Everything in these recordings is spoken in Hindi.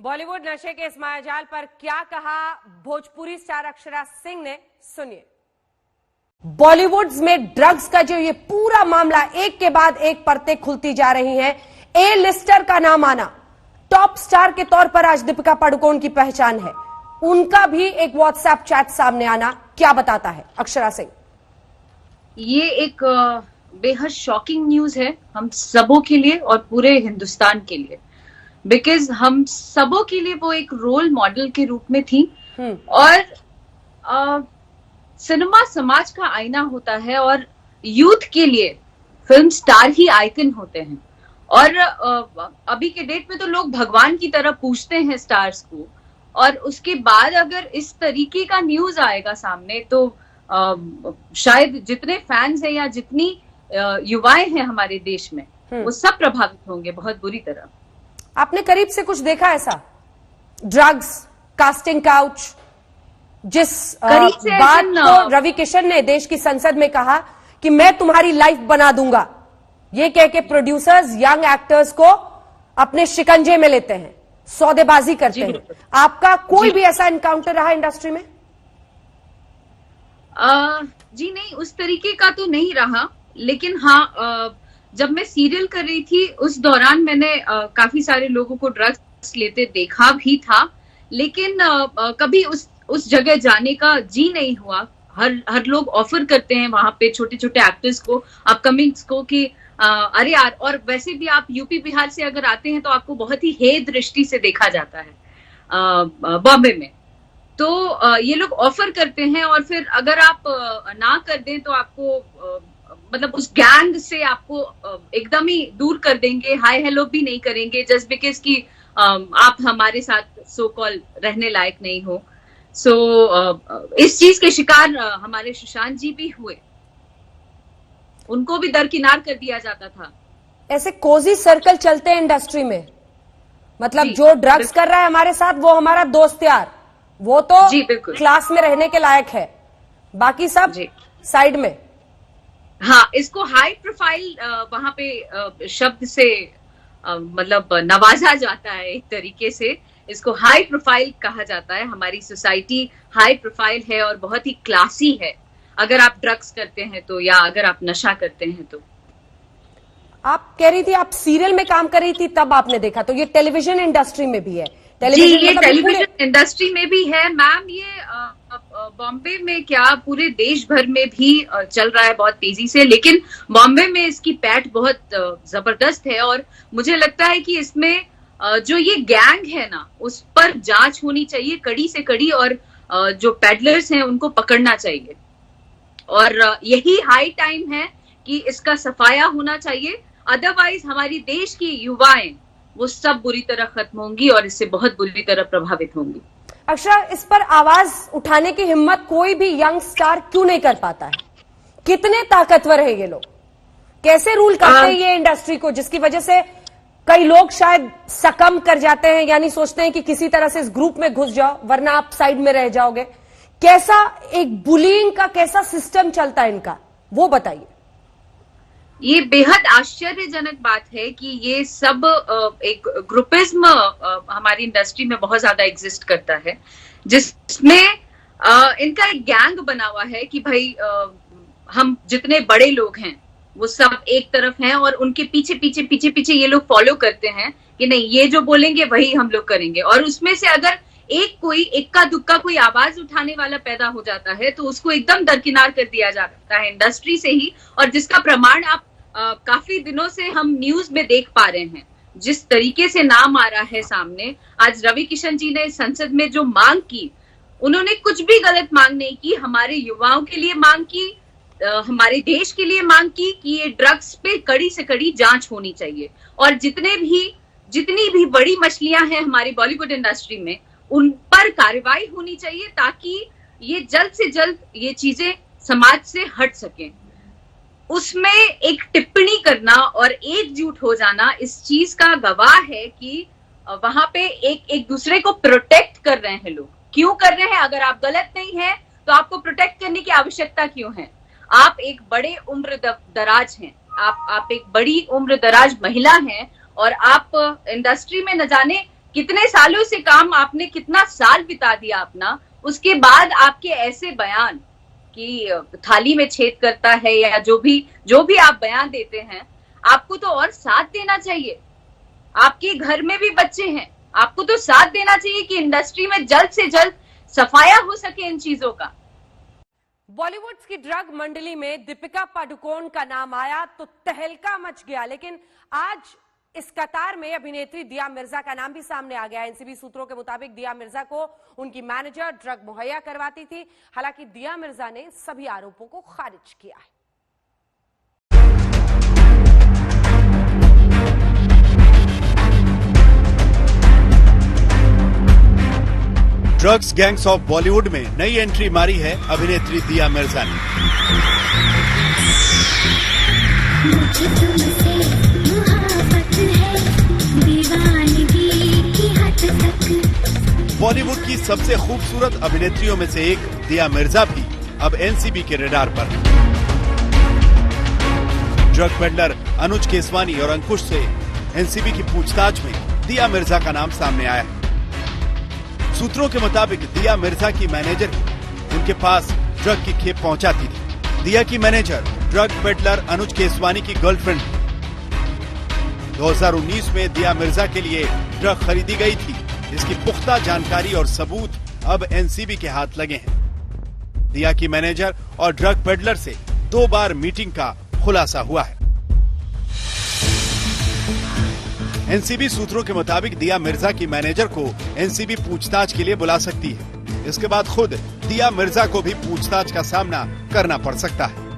बॉलीवुड नशे के इस मायाजाल पर क्या कहा भोजपुरी स्टार अक्षरा सिंह ने, सुनिए। बॉलीवुड में ड्रग्स का जो ये पूरा मामला एक के बाद एक परतें खुलती जा रही हैं। ए लिस्टर का नाम आना, टॉप स्टार के तौर पर आज दीपिका पादुकोण की पहचान है। उनका भी एक व्हाट्सएप चैट सामने आना क्या बताता है अक्षरा सिंह? ये एक बेहद शॉकिंग न्यूज है हम सबों के लिए और पूरे हिंदुस्तान के लिए, बिकॉज हम सबों के लिए वो एक रोल मॉडल के रूप में थी। और सिनेमा समाज का आईना होता है और यूथ के लिए फिल्म स्टार ही आइकन होते हैं। और अभी के डेट में तो लोग भगवान की तरह पूजते हैं स्टार्स को, और उसके बाद अगर इस तरीके का न्यूज आएगा सामने तो शायद जितने फैंस हैं या जितनी युवाएं हैं हमारे देश में वो सब प्रभावित होंगे बहुत बुरी तरह। आपने करीब से कुछ देखा ऐसा? ड्रग्स, कास्टिंग काउच, जिस बात को रवि किशन ने देश की संसद में कहा कि मैं तुम्हारी लाइफ बना दूंगा, ये कह के प्रोड्यूसर्स यंग एक्टर्स को अपने शिकंजे में लेते हैं, सौदेबाजी करते हैं। आपका कोई भी ऐसा एनकाउंटर रहा इंडस्ट्री में? जी नहीं, उस तरीके का तो नहीं रहा, लेकिन हाँ, जब मैं सीरियल कर रही थी उस दौरान मैंने काफी सारे लोगों को ड्रग्स लेते देखा भी था, लेकिन कभी उस जगह जाने का जी नहीं हुआ। हर लोग ऑफर करते हैं वहां पे छोटे छोटे एक्टर्स को, अपकमिंग्स को कि अरे यार, और वैसे भी आप यूपी बिहार से अगर आते हैं तो आपको बहुत ही हे दृष्टि से देखा जाता है बॉम्बे में। तो ये लोग ऑफर करते हैं और फिर अगर आप ना कर दें तो आपको मतलब उस गैंग से आपको एकदम ही दूर कर देंगे, हाय हेलो भी नहीं करेंगे, जस्ट बिकॉज कि आप हमारे साथ सो कॉल रहने लायक नहीं हो। सो इस चीज के शिकार हमारे सुशांत जी भी हुए, उनको भी दरकिनार कर दिया जाता था। ऐसे कोजी सर्कल चलते हैं इंडस्ट्री में, मतलब जो ड्रग्स कर रहा है हमारे साथ वो हमारा दोस्त यार, वो तो क्लास में रहने के लायक है, बाकी सब साइड में। हाँ, इसको हाई प्रोफाइल वहां पे शब्द से मतलब नवाजा जाता है एक तरीके से। इसको हाई प्रोफाइल कहा जाता है। हमारी सोसाइटी हाई प्रोफाइल है और बहुत ही क्लासी है अगर आप ड्रग्स करते हैं तो, या अगर आप नशा करते हैं तो। आप कह रही थी आप सीरियल में काम कर रही थी तब आपने देखा, तो ये टेलीविजन इंडस्ट्री में भी है? जी, ये टेलीविजन इंडस्ट्री में भी है मैम। ये बॉम्बे में क्या पूरे देश भर में भी चल रहा है बहुत तेजी से, लेकिन बॉम्बे में इसकी पैठ बहुत जबरदस्त है। और मुझे लगता है कि इसमें जो ये गैंग है ना, उस पर जांच होनी चाहिए कड़ी से कड़ी, और जो पेडलर्स हैं उनको पकड़ना चाहिए। और यही हाई टाइम है कि इसका सफाया होना चाहिए, अदरवाइज हमारी देश की युवाएं वो सब बुरी तरह खत्म होंगी और इससे बहुत बुरी तरह प्रभावित होंगी। अक्षरा, इस पर आवाज उठाने की हिम्मत कोई भी यंग स्टार क्यों नहीं कर पाता है? कितने ताकतवर है ये लोग? कैसे रूल करते हैं ये इंडस्ट्री को, जिसकी वजह से कई लोग शायद सकम कर जाते हैं, यानी सोचते हैं कि किसी तरह से इस ग्रुप में घुस जाओ वरना आप साइड में रह जाओगे। कैसा एक बुलिंग का कैसा सिस्टम चलता है इनका, वो बताइए। ये बेहद आश्चर्यजनक बात है कि ये सब एक ग्रुपिज्म हमारी इंडस्ट्री में बहुत ज्यादा एग्जिस्ट करता है, जिसमें इनका एक गैंग बना हुआ है कि भाई हम जितने बड़े लोग हैं वो सब एक तरफ हैं और उनके पीछे पीछे पीछे पीछे ये लोग फॉलो करते हैं कि नहीं, ये जो बोलेंगे वही हम लोग करेंगे। और उसमें से अगर कोई इक्का दुक्का कोई आवाज उठाने वाला पैदा हो जाता है तो उसको एकदम दरकिनार कर दिया जाता है इंडस्ट्री से ही, और जिसका प्रमाण आप काफी दिनों से हम न्यूज में देख पा रहे हैं। जिस तरीके से नाम आ रहा है सामने, आज रवि किशन जी ने संसद में जो मांग की, उन्होंने कुछ भी गलत मांग नहीं की, हमारे युवाओं के लिए मांग की, हमारे देश के लिए मांग की कि ये ड्रग्स पे कड़ी से कड़ी जांच होनी चाहिए। और जितनी भी बड़ी मछलियां हैं हमारी बॉलीवुड इंडस्ट्री में, उन पर कार्रवाई होनी चाहिए ताकि ये जल्द से जल्द ये चीजें समाज से हट सकें। उसमें एक टिप्पणी करना और एकजुट हो जाना इस चीज का गवाह है कि वहां पे एक दूसरे को प्रोटेक्ट कर रहे हैं लोग। क्यों कर रहे हैं? अगर आप गलत नहीं है तो आपको प्रोटेक्ट करने की आवश्यकता क्यों है? आप एक बड़े उम्र दराज हैं, आप एक बड़ी उम्र दराज महिला हैं, और आप इंडस्ट्री में न जाने कितने सालों से काम आपने, कितना साल बिता दिया अपना, उसके बाद आपके ऐसे बयान कि थाली में छेद करता है या जो भी आप बयान देते हैं, आपको तो और साथ देना चाहिए। आपके घर में भी बच्चे हैं, आपको तो साथ देना चाहिए कि इंडस्ट्री में जल्द से जल्द सफाया हो सके इन चीजों का। बॉलीवुड की ड्रग मंडली में दीपिका पादुकोण का नाम आया तो तहलका मच गया, लेकिन आज इस कतार में अभिनेत्री दिया मिर्जा का नाम भी सामने आ गया। एनसीबी सूत्रों के मुताबिक दिया मिर्जा को उनकी मैनेजर ड्रग मुहैया करवाती थी। हालांकि दिया मिर्जा ने सभी आरोपों को खारिज किया है। ड्रग्स गैंग्स ऑफ बॉलीवुड में नई एंट्री मारी है अभिनेत्री दिया मिर्जा ने। बॉलीवुड की सबसे खूबसूरत अभिनेत्रियों में से एक दिया मिर्जा भी अब एनसीबी के रडार पर। ड्रग पेडलर अनुज केसवानी और अंकुश से एनसीबी की पूछताछ में दिया मिर्जा का नाम सामने आया है। सूत्रों के मुताबिक दिया मिर्जा की मैनेजर उनके पास ड्रग की खेप पहुंचाती थी। दिया की मैनेजर ड्रग पेडलर अनुज केसवानी की गर्लफ्रेंड थी। 2019 में दिया मिर्जा के लिए ड्रग खरीदी गई थी। इसकी पुख्ता जानकारी और सबूत अब एनसीबी के हाथ लगे हैं। दिया की मैनेजर और ड्रग पेडलर से 2 बार मीटिंग का खुलासा हुआ है। एनसीबी सूत्रों के मुताबिक दिया मिर्जा की मैनेजर को एनसीबी पूछताछ के लिए बुला सकती है। इसके बाद खुद दिया मिर्जा को भी पूछताछ का सामना करना पड़ सकता है।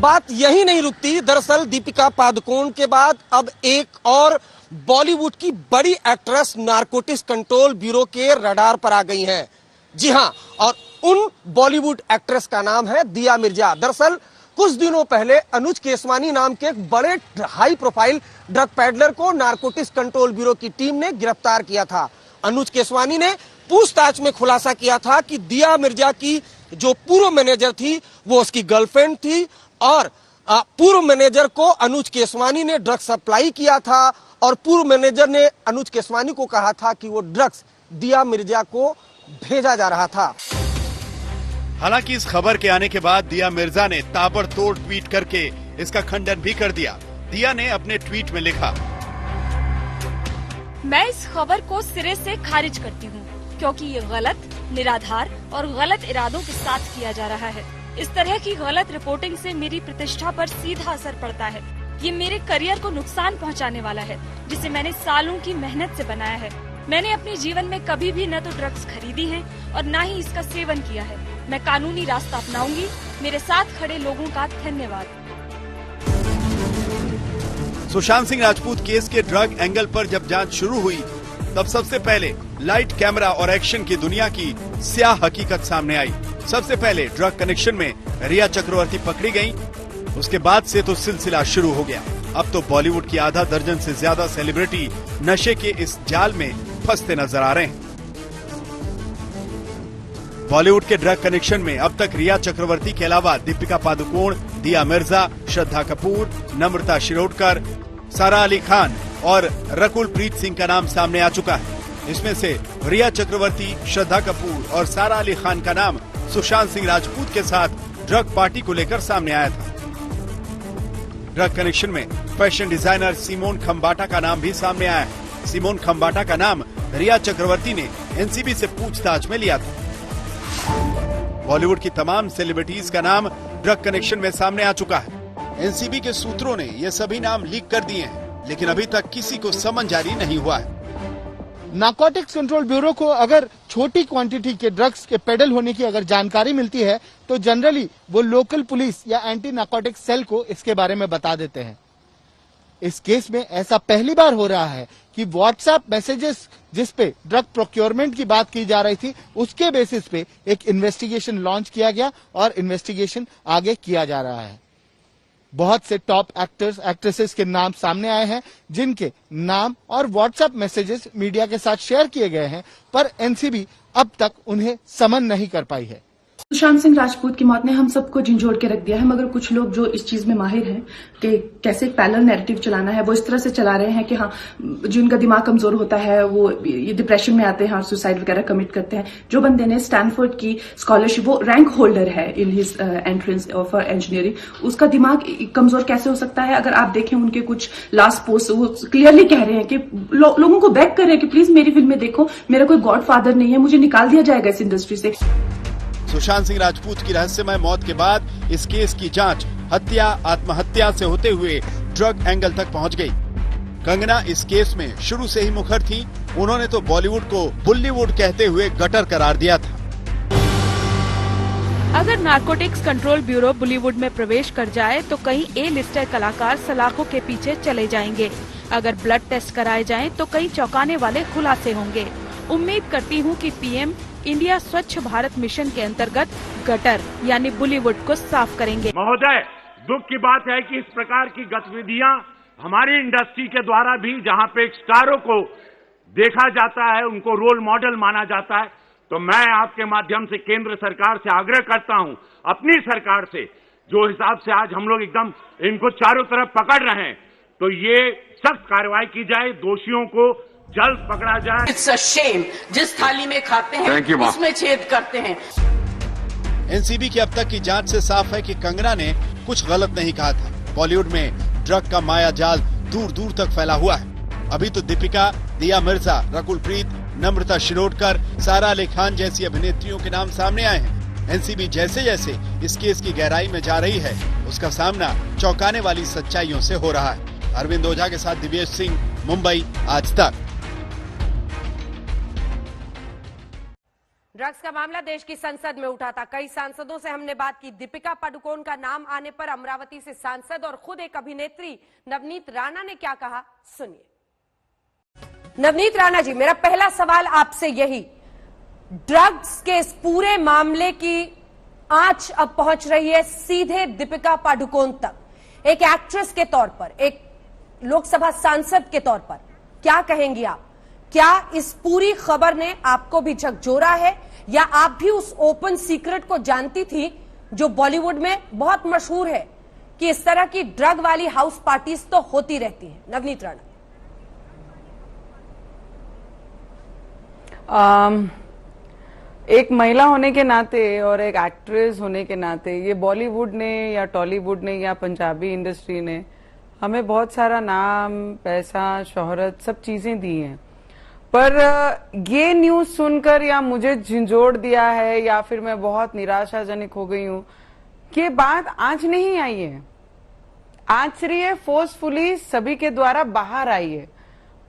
बात यही नहीं रुकती। दरअसल दीपिका पादुकोण के बाद अब एक और बॉलीवुड की बड़ी एक्ट्रेस नारकोटिक्स कंट्रोल ब्यूरो के रडार पर आ गई हैं। जी हां, और उन बॉलीवुड एक्ट्रेस का नाम है दिया मिर्जा। दरअसल कुछ दिनों पहले अनुज केसवानी नाम के एक बड़े हाई प्रोफाइल ड्रग पैडलर को नारकोटिक्स कंट्रोल ब्यूरो की टीम ने गिरफ्तार किया था। अनुज केसवानी ने पूछताछ में खुलासा किया था कि दिया मिर्जा की जो पूर्व मैनेजर थी वो उसकी गर्लफ्रेंड थी और पूर्व मैनेजर को अनुज केसवानी ने ड्रग्स सप्लाई किया था और पूर्व मैनेजर ने अनुज केसवानी को कहा था कि वो ड्रग्स दिया मिर्जा को भेजा जा रहा था। हालांकि इस खबर के आने के बाद दिया मिर्जा ने ताबड़तोड़ ट्वीट करके इसका खंडन भी कर दिया। दिया ने अपने ट्वीट में लिखा, मैं इस खबर को सिरे से खारिज करती हूँ क्योंकि ये गलत, निराधार और गलत इरादों के साथ किया जा रहा है। इस तरह की गलत रिपोर्टिंग से मेरी प्रतिष्ठा पर सीधा असर पड़ता है। ये मेरे करियर को नुकसान पहुंचाने वाला है जिसे मैंने सालों की मेहनत से बनाया है। मैंने अपने जीवन में कभी भी न तो ड्रग्स खरीदी हैं और न ही इसका सेवन किया है। मैं कानूनी रास्ता अपनाऊंगी। मेरे साथ खड़े लोगों का धन्यवाद। सुशांत सिंह राजपूत केस के ड्रग एंगल पर जब जांच शुरू हुई तब सबसे पहले लाइट, कैमरा और एक्शन की दुनिया की स्याह हकीकत सामने आई। सबसे पहले ड्रग कनेक्शन में रिया चक्रवर्ती पकड़ी गई। उसके बाद से तो सिलसिला शुरू हो गया। अब तो बॉलीवुड की आधा दर्जन से ज्यादा सेलिब्रिटी नशे के इस जाल में फंसते नजर आ रहे हैं। बॉलीवुड के ड्रग कनेक्शन में अब तक रिया चक्रवर्ती के अलावा दीपिका पादुकोण, दिया मिर्जा, श्रद्धा कपूर, नम्रता शिरोडकर, सारा अली खान और रकुल प्रीत सिंह का नाम सामने आ चुका है। इसमें से रिया चक्रवर्ती, श्रद्धा कपूर और सारा अली खान का नाम सुशांत सिंह राजपूत के साथ ड्रग पार्टी को लेकर सामने आया था। ड्रग कनेक्शन में फैशन डिजाइनर सिमोन खंबाटा का नाम भी सामने आया है। सिमोन खंबाटा का नाम रिया चक्रवर्ती ने एनसीबी से पूछताछ में लिया था। बॉलीवुड की तमाम सेलिब्रिटीज का नाम ड्रग कनेक्शन में सामने आ चुका है। एनसीबी के सूत्रों ने ये सभी नाम लीक कर दिए हैं, लेकिन अभी तक किसी को समन जारी नहीं हुआ है। नारकोटिक्स कंट्रोल ब्यूरो को अगर छोटी क्वांटिटी के ड्रग्स के पेडल होने की अगर जानकारी मिलती है तो जनरली वो लोकल पुलिस या एंटी नारकोटिक्स सेल को इसके बारे में बता देते हैं। इस केस में ऐसा पहली बार हो रहा है कि व्हाट्सएप मैसेजेस जिस पे ड्रग प्रोक्योरमेंट की बात की जा रही थी उसके बेसिस पे एक इन्वेस्टिगेशन लॉन्च किया गया और इन्वेस्टिगेशन आगे किया जा रहा है। बहुत से टॉप एक्टर्स एक्ट्रेसेस के नाम सामने आए हैं जिनके नाम और व्हाट्सएप मैसेजेस मीडिया के साथ शेयर किए गए हैं, पर एनसीबी अब तक उन्हें समन नहीं कर पाई है। सुशांत सिंह राजपूत की मौत ने हम सबको झंझोड़ के रख दिया है, मगर कुछ लोग जो इस चीज में माहिर हैं कि कैसे एक पैरेलल नैरेटिव चलाना है, वो इस तरह से चला रहे हैं कि हाँ, जिनका दिमाग कमजोर होता है वो ये डिप्रेशन में आते हैं और सुसाइड वगैरह कमिट करते हैं। जो बंदे ने स्टैनफोर्ड की स्कॉलरशिप, वो रैंक होल्डर है in his entrance for engineering, उसका दिमाग कमजोर कैसे हो सकता है? अगर आप देखें उनके कुछ लास्ट पोस्ट, वो क्लियरली कह रहे हैं कि लोगों को बैक कर रहे हैं कि प्लीज मेरी फिल्में देखो, मेरा कोई गॉड फादर नहीं है, मुझे निकाल दिया जाएगा इस इंडस्ट्री से। सुशांत सिंह राजपूत की रहस्यमय मौत के बाद इस केस की जांच हत्या आत्महत्या से होते हुए ड्रग एंगल तक पहुंच गई। कंगना इस केस में शुरू से ही मुखर थी। उन्होंने तो बॉलीवुड को बुल्लीवुड कहते हुए गटर करार दिया था। अगर नारकोटिक्स कंट्रोल ब्यूरो बॉलीवुड में प्रवेश कर जाए तो कई ए लिस्टेड कलाकार सलाखों के पीछे चले जाएंगे। अगर ब्लड टेस्ट कराए जाएं तो कई चौंकाने वाले खुलासे होंगे। उम्मीद करती हूं कि पीएम इंडिया स्वच्छ भारत मिशन के अंतर्गत गटर यानी बॉलीवुड को साफ करेंगे। महोदय, दुख की बात है कि इस प्रकार की गतिविधियां हमारी इंडस्ट्री के द्वारा भी, जहां पे स्टारों को देखा जाता है, उनको रोल मॉडल माना जाता है, तो मैं आपके माध्यम से केंद्र सरकार से आग्रह करता हूं, अपनी सरकार से, जो हिसाब से आज हम लोग एकदम इनको चारों तरफ पकड़ रहे हैं, तो ये सख्त कार्रवाई की जाए, दोषियों को जल्द पकड़ा जाए। इट्स अ शेम, जिस थाली में खाते हैं उसमें छेद करते हैं। एनसीबी की अब तक की जांच से साफ है कि कंगना ने कुछ गलत नहीं कहा था। बॉलीवुड में ड्रग का माया जाल दूर दूर तक फैला हुआ है। अभी तो दीपिका, दिया मिर्जा, रकुल प्रीत, नम्रता शिरोडकर, सारा अली खान जैसी अभिनेत्रियों के नाम सामने आए हैं। एनसीबी जैसे जैसे इस केस की गहराई में जा रही है, उसका सामना चौंकाने वाली सच्चाइयों से हो रहा है। अरविंद ओझा के साथ दिव्येश सिंह, मुंबई, आज तक। ड्रग्स का मामला देश की संसद में उठा था। कई सांसदों से हमने बात की। दीपिका पादुकोण का नाम आने पर अमरावती से सांसद और खुद एक अभिनेत्री नवनीत राणा ने क्या कहा, सुनिए। नवनीत राणा जी, मेरा पहला सवाल आपसे यही, ड्रग्स के इस पूरे मामले की आंच अब पहुंच रही है सीधे दीपिका पादुकोण तक। एक एक्ट्रेस के तौर पर, एक लोकसभा सांसद के तौर पर क्या कहेंगी आप? क्या इस पूरी खबर ने आपको भी झकझोरा है, या आप भी उस ओपन सीक्रेट को जानती थी जो बॉलीवुड में बहुत मशहूर है कि इस तरह की ड्रग वाली हाउस पार्टीज तो होती रहती हैं? नवनीत राणा। एक महिला होने के नाते और एक एक्ट्रेस होने के नाते ये बॉलीवुड ने या टॉलीवुड ने या पंजाबी इंडस्ट्री ने हमें बहुत सारा नाम, पैसा, शोहरत, सब चीजें दी हैं। पर ये न्यूज सुनकर या मुझे झंझोड़ दिया है या फिर मैं बहुत निराशाजनक हो गई हूं कि बात आज नहीं आई है, आज से ये फोर्सफुली सभी के द्वारा बाहर आई है।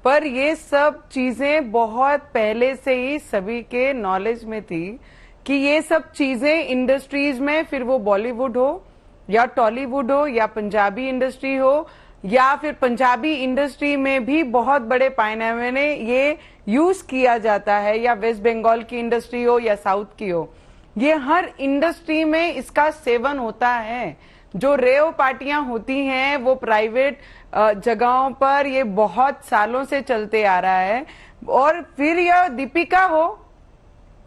पर ये सब चीजें बहुत पहले से ही सभी के नॉलेज में थी कि ये सब चीजें इंडस्ट्रीज में, फिर वो बॉलीवुड हो या टॉलीवुड हो या पंजाबी इंडस्ट्री हो या फिर पंजाबी इंडस्ट्री में भी बहुत बड़े पैमाने में ये यूज किया जाता है, या वेस्ट बंगाल की इंडस्ट्री हो या साउथ की हो, ये हर इंडस्ट्री में इसका सेवन होता है। जो रेव पार्टियां होती हैं वो प्राइवेट जगहों पर ये बहुत सालों से चलते आ रहा है। और फिर यह दीपिका हो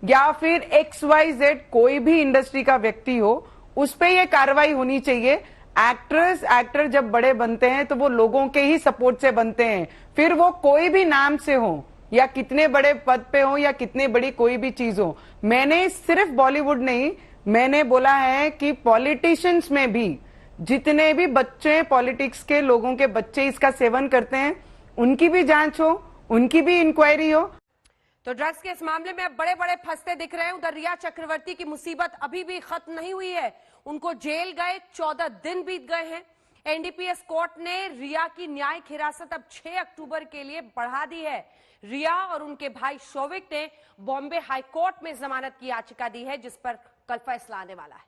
या फिर XYZ कोई भी इंडस्ट्री का व्यक्ति हो, उस पे ये कार्रवाई होनी चाहिए। एक्टर जब बड़े बनते हैं तो वो लोगों के ही सपोर्ट से बनते हैं, फिर वो कोई भी नाम से हो या कितने बड़े पद पे हो या कितने बड़ी कोई भी चीज हो। मैंने सिर्फ बॉलीवुड नहीं, मैंने बोला है कि पॉलिटिशियंस में भी जितने भी बच्चे, पॉलिटिक्स के लोगों के बच्चे इसका सेवन करते हैं, उनकी भी जांच हो, उनकी भी इंक्वायरी हो। तो ड्रग्स के इस मामले में अब बड़े बड़े फंसते दिख रहे हैं। उधर रिया चक्रवर्ती की मुसीबत अभी भी खत्म नहीं हुई है। उनको जेल गए 14 दिन बीत गए हैं। एनडीपीएस कोर्ट ने रिया की न्यायिक हिरासत अब 6 अक्टूबर के लिए बढ़ा दी है। रिया और उनके भाई शौविक ने बॉम्बे हाई कोर्ट में जमानत की याचिका दी है, जिस पर कल फैसला आने वाला है।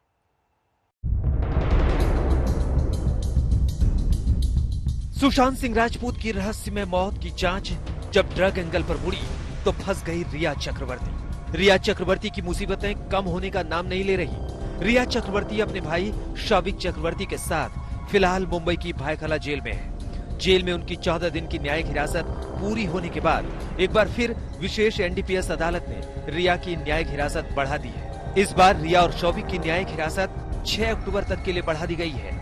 सुशांत सिंह राजपूत की रहस्यमय मौत की जांच जब ड्रग एंगल पर मुड़ी तो फंस गई रिया चक्रवर्ती। रिया चक्रवर्ती की मुसीबतें कम होने का नाम नहीं ले रही। रिया चक्रवर्ती अपने भाई शौविक चक्रवर्ती के साथ फिलहाल मुंबई की भायखला जेल में है। जेल में उनकी 14 दिन की न्यायिक हिरासत पूरी होने के बाद एक बार फिर विशेष एनडीपीएस अदालत ने रिया की न्यायिक हिरासत बढ़ा दी है। इस बार रिया और शौविक की न्यायिक हिरासत 6 अक्टूबर तक के लिए बढ़ा दी गई है।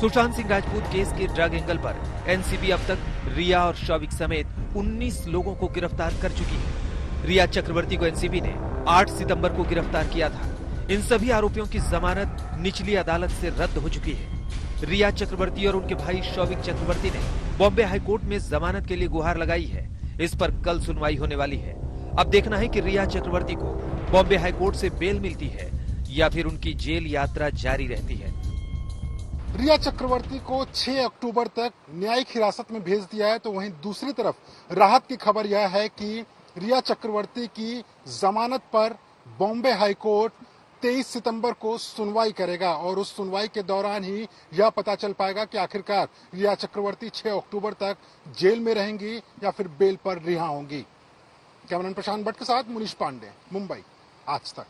सुशांत सिंह राजपूत केस के ड्रग एंगल पर एनसीबी अब तक रिया और शौविक समेत 19 लोगों को गिरफ्तार कर चुकी है। रिया चक्रवर्ती को एनसीबी ने 8 सितंबर को गिरफ्तार किया था। इन सभी आरोपियों की जमानत निचली अदालत से रद्द हो चुकी है। रिया चक्रवर्ती और उनके भाई शौविक चक्रवर्ती ने बॉम्बे हाईकोर्ट में जमानत के लिए गुहार लगाई है। इस पर कल सुनवाई होने वाली है। अब देखना है कि रिया चक्रवर्ती को बॉम्बे हाईकोर्ट से बेल मिलती है या फिर उनकी जेल यात्रा जारी रहती है। रिया चक्रवर्ती को 6 अक्टूबर तक न्यायिक हिरासत में भेज दिया है, तो वहीं दूसरी तरफ राहत की खबर यह है कि रिया चक्रवर्ती की जमानत पर बॉम्बे हाईकोर्ट 23 सितंबर को सुनवाई करेगा और उस सुनवाई के दौरान ही यह पता चल पाएगा कि आखिरकार रिया चक्रवर्ती 6 अक्टूबर तक जेल में रहेंगी या फिर बेल पर रिहा होंगी। कैमरामैन प्रशांत भट्ट के साथ मुनीश पांडे, मुंबई, आज तक।